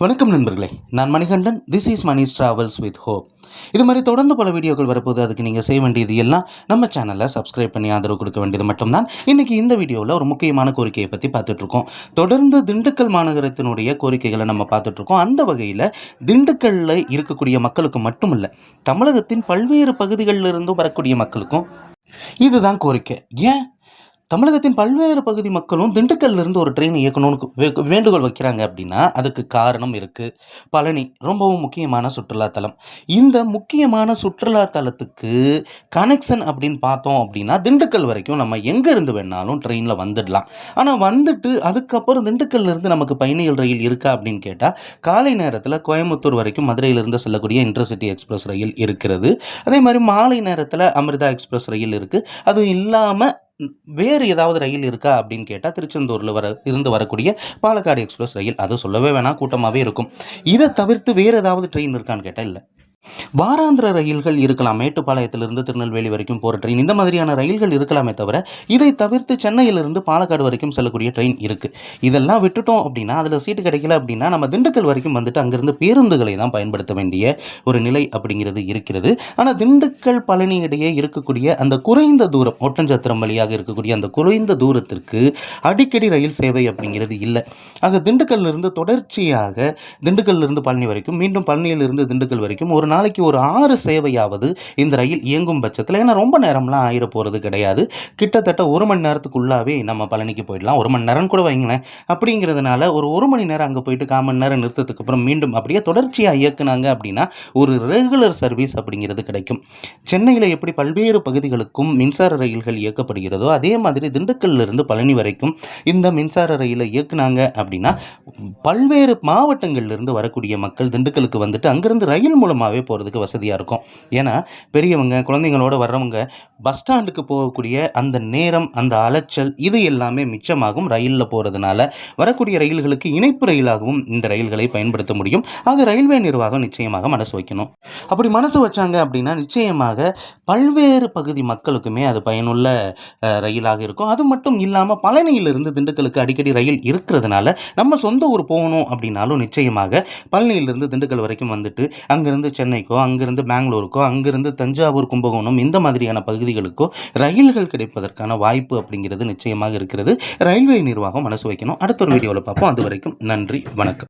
வணக்கம் நண்பர்களே, நான் Manikandan. This is Mani's travels with hope. இது மாதிரி தொடர்ந்து பல வீடியோக்கள் வரப்போது. அதுக்கு நீங்கள் செய்ய வேண்டியது எல்லாம் நம்ம சேனலை சப்ஸ்கிரைப் பண்ணி ஆதரவு கொடுக்க வேண்டியது மட்டும்தான். இன்றைக்கி இந்த வீடியோவில் ஒரு முக்கியமான கோரிக்கையை பற்றி பார்த்துட்ருக்கோம். தொடர்ந்து திண்டுக்கல் மாநகரத்தினுடைய கோரிக்கைகளை நம்ம பார்த்துட்ருக்கோம். அந்த வகையில் திண்டுக்கல்லில் இருக்கக்கூடிய மக்களுக்கு மட்டுமில்லை, தமிழகத்தின் பல்வேறு பகுதிகளில் இருந்தும் வரக்கூடிய மக்களுக்கும் இதுதான் கோரிக்கை. ஏன் தமிழகத்தின் பல்வேறு பகுதி மக்களும் திண்டுக்கல்லிருந்து ஒரு ட்ரெயின் இயக்கணும்னு வேண்டுகோள் வைக்கிறாங்க அப்படின்னா அதுக்கு காரணம் இருக்குது. பழனி ரொம்பவும் முக்கியமான சுற்றுலாத்தலம். இந்த முக்கியமான சுற்றுலாத்தலத்துக்கு கனெக்ஷன் அப்படின்னு பார்த்தோம் அப்படின்னா திண்டுக்கல் வரைக்கும் நம்ம எங்கேருந்து வேணாலும் ட்ரெயினில் வந்துடலாம். ஆனால் வந்துட்டு அதுக்கப்புறம் திண்டுக்கல்லிருந்து நமக்கு பயணிகள் ரயில் இருக்கா அப்படின்னு கேட்டால் காலை நேரத்தில் கோயம்புத்தூர் வரைக்கும் மதுரையிலிருந்து செல்லக்கூடிய இன்டர்சிட்டி எக்ஸ்பிரஸ் ரயில் இருக்கிறது. அதே மாதிரி மாலை நேரத்தில் அமிர்தா எக்ஸ்பிரஸ் ரயில் இருக்குது. அதுவும் இல்லாமல் வேறு ஏதாவது ரயில் இருக்கா அப்படின்னு கேட்டால் திருச்செந்தூரில் இருந்து வரக்கூடிய பாலக்காடு எக்ஸ்பிரஸ் ரயில், அது சொல்லவே வேணாம், கூட்டமாகவே இருக்கும். இதை தவிர்த்து வேறு ஏதாவது ட்ரெயின் இருக்கான்னு கேட்டால் இல்லை. வாராந்திர ரயில்கள் இருக்கலாம், மேட்டுப்பாளையத்திலிருந்து திருநெல்வேலி வரைக்கும் போகிற ட்ரெயின், இந்த மாதிரியான ரயில்கள் இருக்கலாமே தவிர இதை தவிர்த்து சென்னையிலிருந்து பாலக்காடு வரைக்கும் செல்லக்கூடிய ட்ரெயின் இருக்குது. இதெல்லாம் விட்டுட்டோம் அப்படின்னா, அதில் சீட்டு கிடைக்கல அப்படின்னா நம்ம திண்டுக்கல் வரைக்கும் வந்துட்டு அங்கேருந்து பேருந்துகளை தான் பயன்படுத்த வேண்டிய ஒரு நிலை அப்படிங்கிறது இருக்கிறது. ஆனால் திண்டுக்கல் பழனி இடையே இருக்கக்கூடிய அந்த குறைந்த தூரம், ஒட்டஞ்சத்திரம் வழியாக இருக்கக்கூடிய அந்த குறைந்த தூரத்திற்கு அடிக்கடி ரயில் சேவை அப்படிங்கிறது இல்லை. ஆக திண்டுக்கல்லிருந்து தொடர்ச்சியாக திண்டுக்கல்லிருந்து பழனி வரைக்கும், மீண்டும் பழனியிலிருந்து திண்டுக்கல் வரைக்கும் ஒரு நாளைக்கு ஒரு 6 சேவையாவது இந்த ரயில் இயங்கும் பட்சத்தில், ஏன்னா ரொம்ப நேரம்லாம் ஆயிர போகிறது கிடையாது, கிட்டத்தட்ட 1 மணி நேரத்துக்குள்ளாவே நம்ம பழனிக்கு போயிடலாம். 1 மணி நேரம் கூட வைங்களேன். அப்படிங்கிறதுனால ஒரு 1 மணி நேரம் அங்கே போயிட்டு 1/4 மணி நேரம் நிறுத்தத்துக்கு அப்புறம் மீண்டும் அப்படியே தொடர்ச்சியாக இயக்குனாங்க அப்படின்னா ஒரு ரெகுலர் சர்வீஸ் அப்படிங்கிறது கிடைக்கும். சென்னையில் எப்படி பல்வேறு பகுதிகளுக்கும் மின்சார ரயில்கள் இயக்கப்படுகிறதோ அதே மாதிரி திண்டுக்கல்லிருந்து பழனி வரைக்கும் இந்த மின்சார ரயிலை இயக்குனாங்க அப்படின்னா பல்வேறு மாவட்டங்கள்லேருந்து வரக்கூடிய மக்கள் திண்டுக்கலுக்கு வந்துட்டு அங்கேருந்து ரயில் மூலமாகவே போகிறதுக்கு வசதியாக இருக்கும். ஏன்னா பெரியவங்க குழந்தைங்களோடு வர்றவங்க பஸ் ஸ்டாண்டுக்கு போகக்கூடிய அந்த நேரம், அந்த அலைச்சல், இது எல்லாமே மிச்சமாகும் ரயிலில் போகிறதுனால. வரக்கூடிய ரயில்களுக்கு இணைப்பு ரயிலாகவும் இந்த ரயில்களை பயன்படுத்த முடியும். ஆக ரயில்வே நிர்வாகம் நிச்சயமாக மனசு வைக்கணும். அப்படி மனசு வச்சாங்க அப்படின்னா நிச்சயமாக பல்வேறு பகுதி மக்களுக்குமே அது பயனுள்ள ரயிலாக இருக்கும். அது மட்டும் இல்லாமல் பழனியிலிருந்து திண்டுக்கலுக்கு அடிக்கடி ரயில் இருக்கிறதுனால நம்ம சொந்த ஊர் போகணும் அப்படின்னாலும் நிச்சயமாக பழனியிலிருந்து திண்டுக்கல் வரைக்கும் வந்துட்டு அங்கேருந்து சென்னைக்கோ, அங்கேருந்து பெங்களூருக்கோ, அங்கேருந்து தஞ்சாவூர், கும்பகோணம், இந்த மாதிரியான பகுதிகளுக்கோ ரயில்கள் கிடைப்பதற்கான வாய்ப்பு அப்படிங்கிறது நிச்சயமாக இருக்கிறது. ரயில்வே நிர்வாகம் மனசு வைக்கணும். அடுத்த ஒரு வீடியோவில் பார்ப்போம். அது வரைக்கும் நன்றி, வணக்கம்.